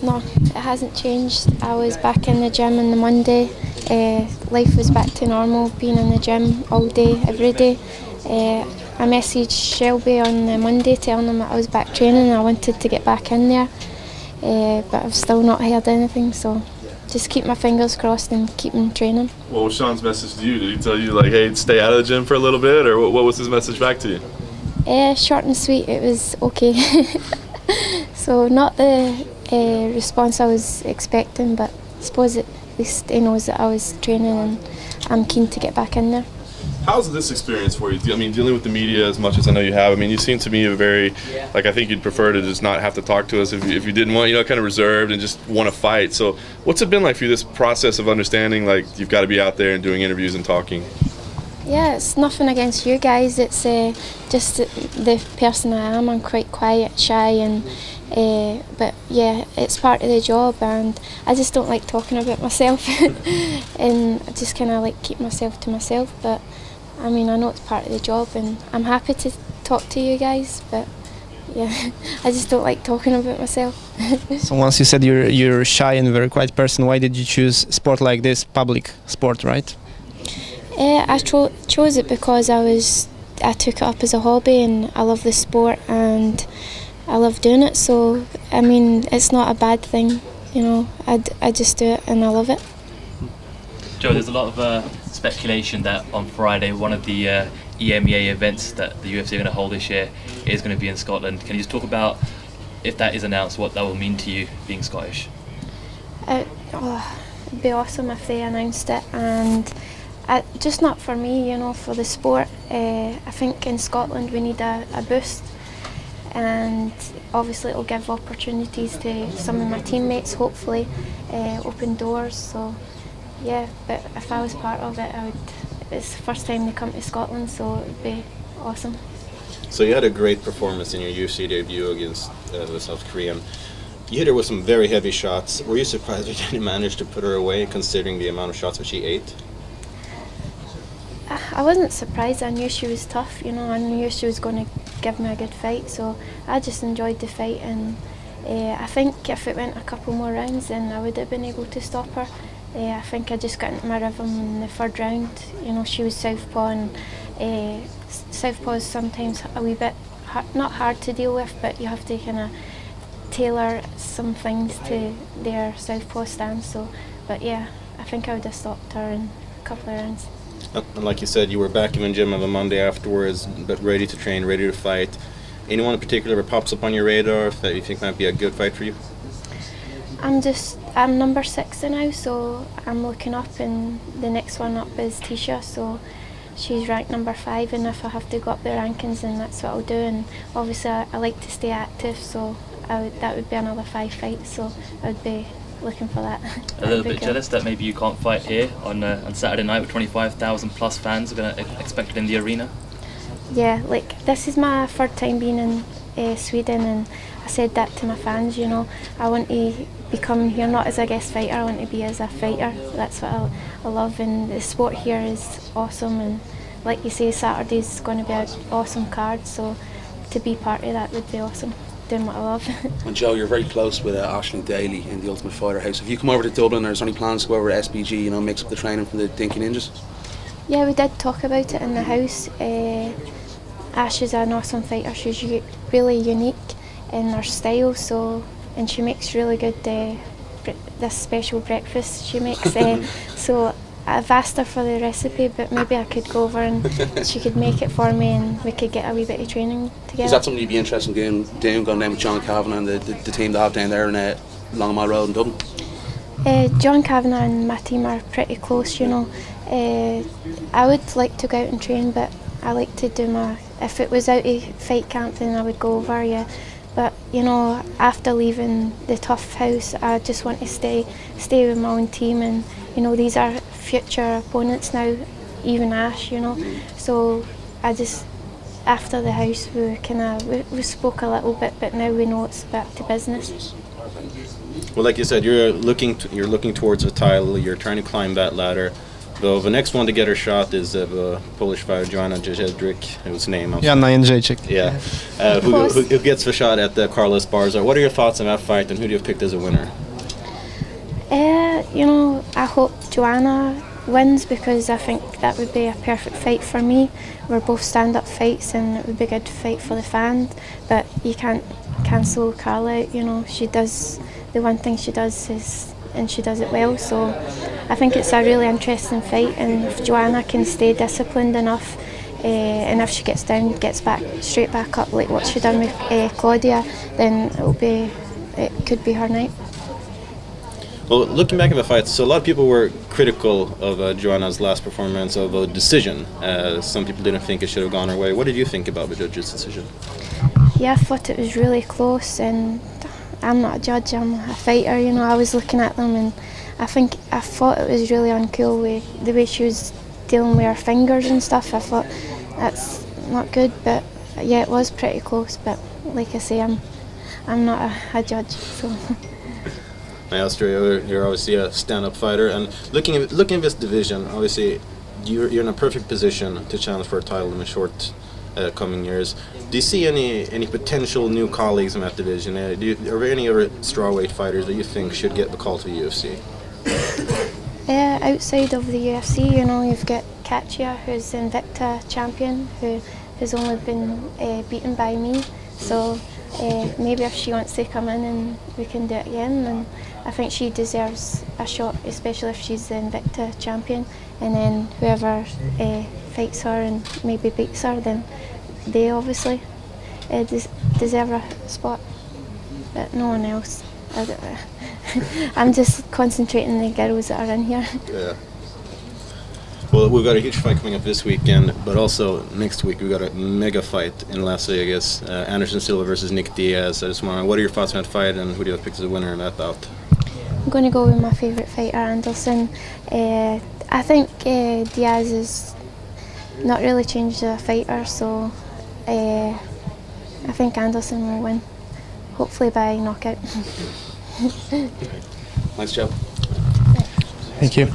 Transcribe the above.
No, it hasn't changed. I was back in the gym on the Monday. Life was back to normal, being in the gym all day, every day. I messaged Shelby on the Monday telling him that I was back training and I wanted to get back in there. But I've still not heard anything, so just keep my fingers crossed and keep training. What was Sean's message to you? Did he tell you like, hey, stay out of the gym for a little bit, or what was his message back to you? Short and sweet, it was okay. So not the response I was expecting, but I suppose at least he knows that I was training and I'm keen to get back in there. How's this experience for you? I mean, dealing with the media as much as I know you have. I mean, you seem to me a very, like, I think you'd prefer to just not have to talk to us if you didn't want, you know, kind of reserved and just want to fight. So what's it been like for you, this process of understanding, like, you've got to be out there and doing interviews and talking? Yeah, it's nothing against you guys. It's just the person I am. I'm quite quiet, shy, and but yeah, it's part of the job, and I just don't like talking about myself, and I just kind of like keep myself to myself. But I mean, I know it's part of the job, and I'm happy to talk to you guys. But yeah, I just don't like talking about myself. So once you said you're shy and a very quiet person, why did you choose sport like this, public sport, right? I chose it because I took it up as a hobby, and I love the sport and I love doing it. So I mean, it's not a bad thing, you know. I just do it and I love it. Joe, there's a lot of speculation that on Friday one of the EMEA events that the UFC are going to hold this year is going to be in Scotland. Can you just talk about, if that is announced, what that will mean to you being Scottish? It'd be awesome if they announced it, and just not for me, you know, for the sport. I think in Scotland we need a boost, and obviously it'll give opportunities to some of my teammates, hopefully, open doors. So yeah, but if I was part of it, it's the first time they come to Scotland, so it would be awesome. So you had a great performance in your UFC debut against the South Korean. You hit her with some very heavy shots. Were you surprised you didn't manage to put her away, considering the amount of shots that she ate? I wasn't surprised. I knew she was tough, you know. I knew she was going to give me a good fight, so I just enjoyed the fight, and I think if it went a couple more rounds then I would have been able to stop her. I think I just got into my rhythm in the third round. You know, she was southpaw, and southpaw is sometimes a wee bit not hard to deal with, but you have to kind of tailor some things to their southpaw stance. So, but yeah, I think I would have stopped her in a couple of rounds. And like you said, you were back in the gym on the Monday afterwards, but ready to train, ready to fight. Anyone in particular that pops up on your radar that you think might be a good fight for you? I'm number 6 now, so I'm looking up, and the next one up is Tisha, so she's ranked number 5, and if I have to go up the rankings, then that's what I'll do. And obviously I like to stay active, so that would be another 5 fights, so I would be looking for that. A little bit jealous that maybe you can't fight here on Saturday night with 25,000 plus fans are going to expect it in the arena? Yeah, like this is my third time being in Sweden, and I said that to my fans, you know. I want to be coming here not as a guest fighter, I want to be as a fighter. That's what I love, and the sport here is awesome, and like you say, Saturday's going to be an awesome card, so to be part of that would be awesome. Doing what I love. And Joe, you're very close with Aisling Daly in the Ultimate Fighter House. Have you come over to Dublin, or is there any plans to go over to SBG, you know, mix up the training from the Dinky Ninjas? Yeah, we did talk about it in the house. Ash is an awesome fighter. She's really unique in her style, so, and she makes really good this special breakfast she makes. So I've asked her for the recipe, but maybe I could go over and she could make it for me, and we could get a wee bit of training together. Is that something you'd be interested in doing, going down with John Kavanagh and the team they have down there in Longmire Road in Dublin? John Kavanagh and my team are pretty close, you know. I would like to go out and train, but I like to do if it was out of fight camp, then I would go over, yeah. But you know, after leaving the tough house, I just want to stay with my own team, and you know, these are future opponents now, even Ash, you know. So I just, after the house, we spoke a little bit, but now we know it's back to business. Well, like you said, you're looking towards a title. You're trying to climb that ladder. Well, the next one to get her shot is the Polish fighter Joanny Jędrzejczyk, whose name I'm Joanny Jędrzejczyk. yeah, who gets the shot at the Carlą Esperzą. What are your thoughts on that fight, and who do you have picked as a winner? You know, I hope Joanna wins because I think that would be a perfect fight for me. We're both stand-up fights and it would be a good fight for the fans, but you can't cancel Carla out, you know. She does, the one thing she does is, and she does it well, so I think it's a really interesting fight, and if Joanna can stay disciplined enough and if she gets down, gets back straight back up like what she done with Claudia, then it could be her night. Well, looking back at the fight, so a lot of people were critical of Joanna's last performance of a decision. Some people didn't think it should have gone her way. What did you think about the judge's decision? Yeah, I thought it was really close, and I'm not a judge, I'm a fighter, you know. I was looking at them and I thought it was really uncool the way she was dealing with her fingers and stuff. I thought that's not good, but yeah, it was pretty close, but like I say, I'm not a judge, so. Now, Austria, you're obviously a stand-up fighter, and looking at this division, obviously you're in a perfect position to challenge for a title in the short coming years. Do you see any potential new colleagues in that division? Are there any other strawweight fighters that you think should get the call to the UFC? Outside of the UFC, you know, you've got Katja, who's the Invicta champion, who has only been beaten by me. So maybe if she wants to come in and we can do it again, then I think she deserves a shot, especially if she's the Invicta champion. And then whoever fights her and maybe beats her, then they obviously deserve a spot, but no one else. I'm just concentrating on the girls that are in here. Yeah. Well, we've got a huge fight coming up this weekend, but also next week we've got a mega fight in Las Vegas. Anderson Silva versus Nick Diaz. I just want to know, what are your thoughts on that fight, and who do you have picked as a winner in that bout? I'm going to go with my favourite fighter, Anderson. I think Diaz has not really changed the fighter, so I think Anderson will win, hopefully by knockout. Nice job. Thank you.